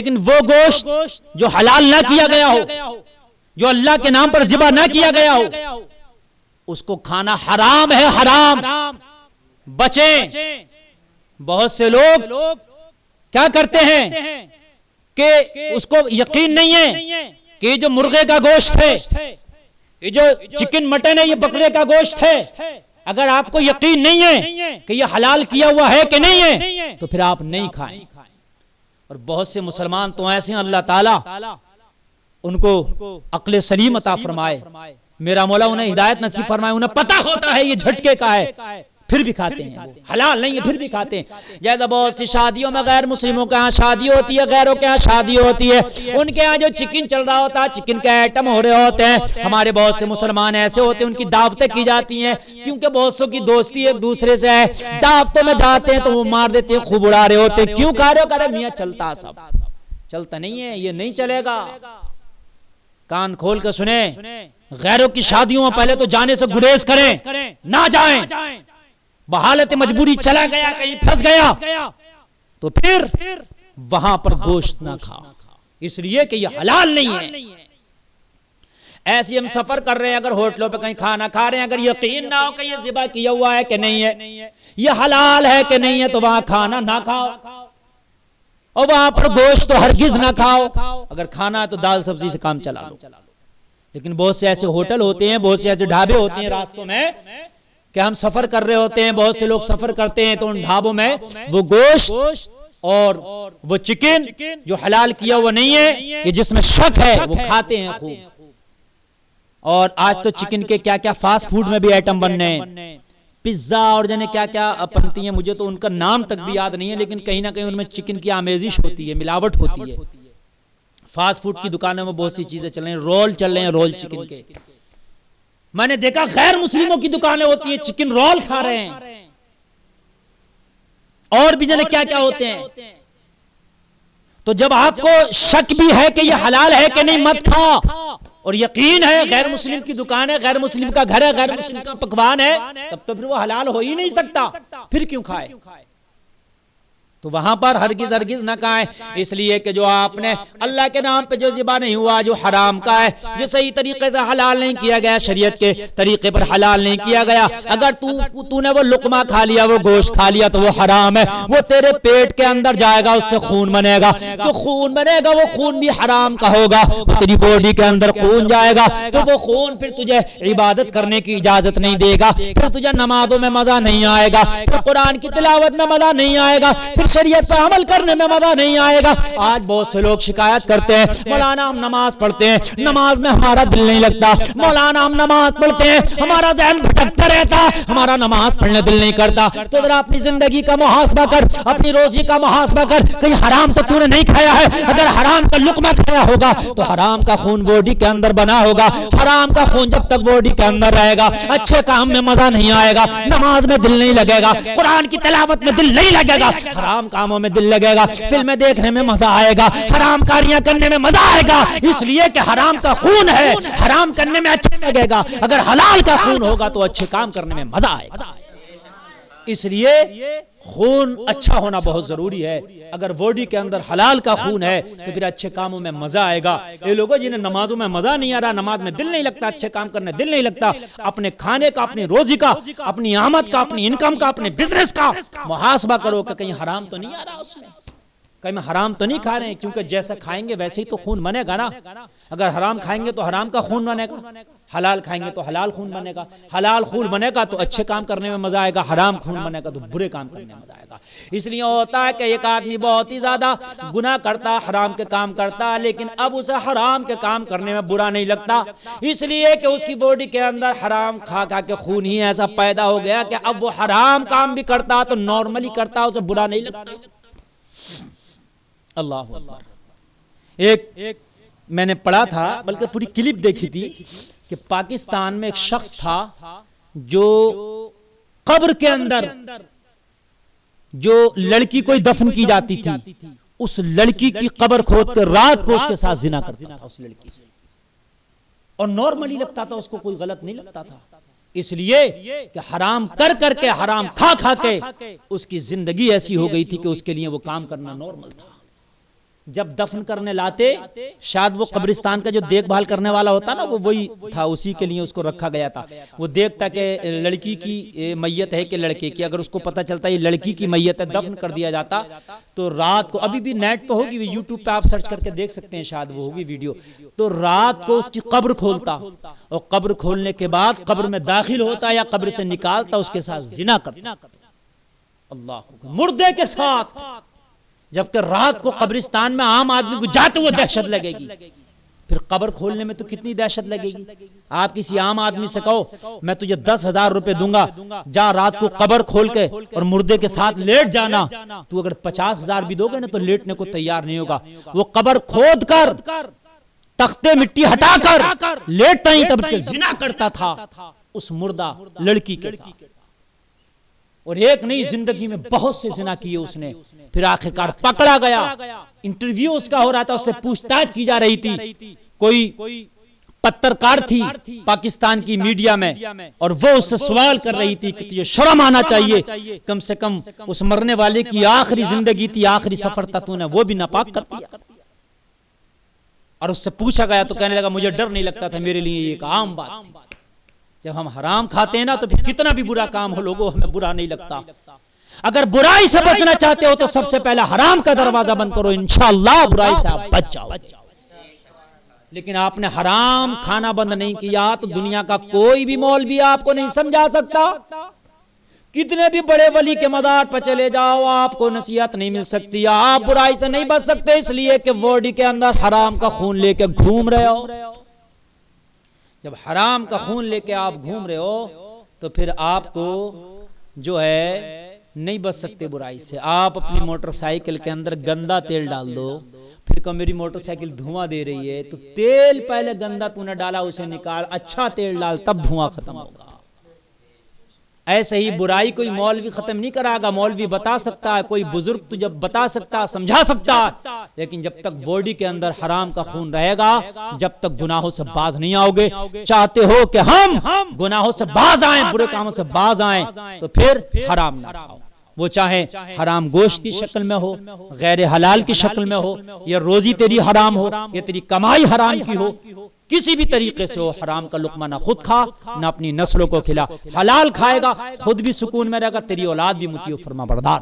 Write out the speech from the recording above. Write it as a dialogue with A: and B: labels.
A: لیکن وہ گوشت جو حلال نہ کیا گیا ہو، جو اللہ کے نام پر ذبح نہ کیا گیا ہو، اس کو کھانا حرام ہے، حرام۔ بچیں۔ بہت سے لوگ کیا کرتے ہیں کہ اس کو یقین نہیں ہے کہ یہ جو مرغے کا گوشت ہے، یہ جو چکن مٹن ہے، یہ بکرے کا گوشت ہے، اگر آپ کو یقین نہیں ہے کہ یہ حلال کیا ہوا ہے کہ نہیں ہے تو پھر آپ نہیں کھائیں۔ اور بہت سے مسلمان تو ایسے ہیں، اللہ تعالیٰ ان کو عقل سلیم عطا فرمائے، میرا مولا انہیں ہدایت نصیب فرمائے، انہیں پتہ ہوتا ہے یہ جھٹکے کا ہے، پھر بھی کھاتے ہیں، حلال نہیں ہے پھر بھی کھاتے ہیں۔ جیسا بہت سی شادیوں میں غیر مسلموں کے ہاں شادی ہوتی ہے، غیروں کے ہاں شادی ہوتی ہے، ان کے ہاں جو چکن چل رہا ہوتا ہے، چکن کے آئٹم ہو رہے ہوتے ہیں، ہمارے بہت سے مسلمان ایسے ہوتے ہیں، ان کی دعوتیں کی جاتی ہیں، کیونکہ بہت سو کی دوستی ایک دوسرے سے ہے، دعوتوں میں جاتے ہیں تو وہ مار دیتے ہیں، خوب اڑا رہے ہوتے ہیں، کیوں کھا رہے ہو؟ کہہ رہے میاں چلتا سب چلتا نہیں ہے، یہ نہیں چلے گا۔ کان کھول کے سنیں، غیروں کی شادیوں میں پہلے تو جانے سے گریز کریں، نہ جائیں۔ بحالت مجبوری چلا گیا، کہیں پھنس گیا تو پھر وہاں پر گوشت نہ کھاؤ، اس لیے کہ یہ حلال نہیں ہے۔ ایسے ہم سفر کر رہے ہیں، اگر ہوٹلوں پہ کہیں کھانا کھا رہے ہیں، اگر یقین نہ ہو کہ یہ ذبح کیا ہوا ہے کہ نہیں ہے، یہ حلال ہے کہ نہیں ہے، تو وہاں کھانا نہ کھاؤ، اور وہاں پر گوشت تو ہرگز نہ کھاؤ۔ اگر کھانا ہے تو دال سبزی سے کام چلا لو۔ لیکن بہت سے ایسے ہوٹل ہوتے ہیں، بہت سے ایسے ڈھابے ہوتے ہیں راستوں میں کہ ہم سفر کر رہے ہوتے ہیں، بہت سے لوگ سفر کرتے ہیں، تو ان ڈھابوں میں وہ گوشت اور وہ چکن جو حلال کیا ہوا نہیں ہے، یہ جس میں شک ہے، وہ کھاتے ہیں خوب۔ اور آج تو چکن کے کیا کیا فاسٹ فوڈ میں بھی آئٹم بننے ہیں، پیزا اور جانے کیا کیا بنتی ہیں، مجھے تو ان کا نام تک بھی یاد نہیں ہے، لیکن کہیں نہ کہیں ان میں چکن کی آمیزش ہوتی ہے، ملاوٹ ہوتی ہے۔ فاسٹ فوڈ کی دکانوں میں بہت سی چیزیں چل رہی ہیں، رول چل رہے ہیں، رول چکن کے۔ میں نے دیکھا غیر مسلموں کی دکانیں ہوتی ہیں، چکن رول کھا رہے ہیں، اور بھی جانے کیا کیا ہوتے ہیں۔ تو جب آپ کو شک بھی ہے کہ یہ حلال ہے کہ نہیں، مت کھا، اور یقین ہے غیر مسلم کی دکان ہے، غیر مسلم کا گھر ہے، غیر مسلم کا پکوان ہے، تب تو پھر وہ حلال ہو ہی نہیں سکتا، پھر کیوں کھائے؟ تو وہاں پر ہرگز ہرگز نہ کھائیں، اس لیے کہ جو آپ نے اللہ کے نام پہ جو ذبح نہیں ہوا، جو حرام کا ہے، جو صحیح طریقے سے حلال نہیں کیا گیا، شریعت کے طریقے پر حلال نہیں کیا گیا، اگر تو نے وہ لقمہ کھا لیا، وہ گوشت کھا لیا، تو وہ حرام ہے، وہ تیرے پیٹ کے اندر جائے گا، اس سے خون بنے گا، تو خون بنے گا، وہ خون بھی حرام کا ہوگا، تیری باڈی کے اندر خون جائے گا، تو وہ خون پھر تجھے عبادت کرنے کی اجازت نہیں دے گا، پھر تجھے نمازوں میں مزہ نہیں آئے گا، پھر قرآن کی تلاوت میں مزہ نہیں آئے گا، پھر شریعت پر عمل کرنے میں مزہ نہیں آئے گا۔ آج بہت سے لوگ شکایت کرتے ہیں، مولانا ہم نماز پڑھتے ہیں، نماز میں ہمارا دل نہیں لگتا، مولانا ہم نماز پڑھتے ہیں، ہمارا ذہن بھٹکتا رہتا، ہمارا نماز پڑھنے دل نہیں کرتا۔ تو ذرا اپنی زندگی کا محاسبہ کر، اپنی روزی کا محاسبہ کر، کہیں حرام تو نے نہیں کھایا ہے؟ اگر حرام کا لقمہ کھایا ہوگا تو حرام کا خون باڈی کے اندر بنا ہوگا، حرام کا خون جب تک باڈی کے اندر رہے گا، اچھے کام میں مزہ نہیں آئے گا، نماز میں دل نہیں لگے گا، قرآن کی تلاوت میں دل نہیں لگے گا، حرام کاموں میں دل لگے گا، فلمیں دیکھنے میں مزہ آئے گا، حرام کاریاں کرنے میں مزہ آئے گا، اس لیے کہ حرام کا خون ہے، حرام کرنے میں اچھا لگے گا، اگر حلال کا خون ہوگا تو اچھے کام کرنے میں مزہ آئے گا۔ اس لیے خون اچھا ہونا بہت ضروری ہے، اگر باڈی کے اندر حلال کا خون ہے تو پھر اچھے کاموں میں مزہ آئے گا۔ یہ لوگوں جنہیں نمازوں میں مزہ نہیں آ رہا، نماز میں دل نہیں لگتا، اچھے کام کرنے دل نہیں لگتا، اپنے کھانے کا، اپنی روزی کا، اپنی آمد کا، اپنی انکم کا، اپنے بزنس کا محاسبہ کرو کہ کہیں حرام تو نہیں آ رہا اس میں، کہیں میں حرام تو نہیں کھا رہے ہیں، کیونکہ جیسا کھائیں گے ویسے ہی تو خون بنے گا نا۔ اگر حرام کھائیں گے تو حرام کا خون بنے گا، حلال کھائیں گے تو حلال خون بنے گا، حلال خون بنے گا تو اچھے کام کرنے میں مزہ آئے گا، حرام خون بنے گا تو برے کام کرنے میں مزہ آئے گا۔ اس لیے ہوتا ہے کہ ایک آدمی بہت ہی زیادہ گناہ کرتا، حرام کے کام کرتا، لیکن اب اسے حرام کے کام کرنے میں برا نہیں لگتا، اس لیے کہ اس کی باڈی کے اندر حرام کھا کھا کے خون ہی ایسا پیدا ہو گیا کہ اب وہ حرام کام بھی کرتا تو نارملی کرتا، اسے برا نہیں لگتا۔ اللہ اکبر۔ ایک میں نے پڑھا تھا، بلکہ پوری کلپ دیکھی تھی، کہ پاکستان میں ایک شخص تھا جو قبر کے اندر جو لڑکی کوئی دفن کی جاتی تھی، اس لڑکی کی قبر کھود کے رات کو اس کے ساتھ زنا کرتا تھا اس لڑکی سے، اور نارملی لگتا تھا، اس کو کوئی غلط نہیں لگتا تھا، اس لیے کہ حرام کر کر کے، حرام کھا کھا کے اس کی زندگی ایسی ہو گئی تھی کہ اس کے لیے وہ کام کرنا نارمل تھا۔ جب دفن کرنے لاتے شاید وہ قبرستان کا جو دیکھ بھال کرنے والا ہوتا نا وہ وہی تھا، اسی کے لیے اس کو رکھا گیا تھا. وہ دیکھتا کہ لڑکی کی میت ہے کہ لڑکے کی، اگر اس کو پتہ چلتا یہ لڑکی کی میت ہے دفن کر دیا جاتا تو رات کو، ابھی بھی نیٹ پہ ہوگی، یوٹیوب پہ آپ سرچ کر کے دیکھ سکتے ہیں، شاید وہ ہوگی ویڈیو. تو رات کو اس کی قبر کھولتا اور قبر کھولنے کے بعد قبر میں داخل ہوتا یا قبر سے نکالتا، اس کے ساتھ زنا کرتا. اللہ مردے کے ساتھ. جبکہ رات کو قبرستان میں عام آدمی کو جاتے وہ دہشت لگے گی، پھر قبر کھولنے میں تو کتنی دہشت لگے گی. آپ کسی عام آدمی سے کہو میں تجھے 10,000 روپے دوں گا، جا رات کو قبر کھول کے اور مردے کے ساتھ لیٹ جانا، تو اگر 50,000 بھی دو گے نا تو لیٹنے کو تیار نہیں ہوگا. وہ قبر کھود کر تختے مٹی ہٹا کر لیٹتا ہی تب کہ زنا کرتا تھا اس مردہ لڑکی کے ساتھ. اور ایک نئی زندگی میں بہت سے زنا کیے اس نے. پھر آخرکار پکڑا گیا، انٹرویو اس کا ہو رہا تھا، اس سے پوچھ تاچھ کی جا رہی تھی. کوئی پترکار تھی پاکستان کی میڈیا میں اور وہ اس سے سوال کر رہی تھی کہ تجھے شرم آنا چاہیے، کم سے کم اس مرنے والے کی آخری زندگی تھی، آخری سفر تھا، تو نے وہ بھی ناپاک کر دیا. اور اس سے پوچھا گیا تو کہنے لگا مجھے ڈر نہیں لگتا تھا، میرے لیے یہ ایک عام بات تھی. جب ہم حرام کھاتے ہیں نا تو پھر کتنا بھی برا کام ہو لوگوں ہمیں برا نہیں لگتا. اگر برائی سے بچنا چاہتے ہو تو سب سے پہلے حرام کا دروازہ بند کرو، انشاءاللہ برائی سے آپ بچ جاؤ. لیکن آپ نے حرام کھانا بند نہیں کیا تو دنیا کا کوئی بھی مولوی آپ کو نہیں سمجھا سکتا. کتنے بھی بڑے ولی کے مزار پر چلے جاؤ آپ کو نصیحت نہیں مل سکتی. آپ برائی سے نہیں بچ سکتے اس لیے کہ باڈی کے اندر حرام کا خون لے کے گھوم رہے ہو. جب حرام کا خون لے کے آپ گھوم رہے ہو تو پھر آپ کو جو ہے نہیں بچ سکتے برائی سے. آپ اپنی موٹر سائیکل کے اندر گندا تیل ڈال دو، پھر کہ میری موٹر سائیکل دھواں دے رہی ہے تو تیل پہلے گندا تو نے ڈالا اسے نکال، اچھا تیل ڈال تب دھواں ختم ہوگا. ایسے ہی برائی کوئی مولوی ختم نہیں کرے گا. مولوی بتا سکتا ہے، کوئی بزرگ تو جب بتا سکتا ہے سمجھا سکتا ہے، لیکن جب تک باڈی کے اندر حرام کا خون رہے گا، جب تک گناہوں سے باز نہیں آؤ گے. چاہتے ہو کہ ہم گناہوں سے باز آئیں، برے کاموں سے باز آئیں، تو پھر حرام نہ کھاؤ. وہ چاہے حرام گوشت کی شکل میں ہو، غیر حلال کی شکل میں ہو، یا روزی تیری حرام ہو یا تیری کمائی حرام کی ہو، کسی بھی طریقے سے ہو، حرام کا لقمہ نہ خود کھا نہ اپنی نسلوں کو کھلا. حلال کھائے گا خود بھی سکون میں رہے گا، تیری اولاد بھی مطیع و فرما بردار.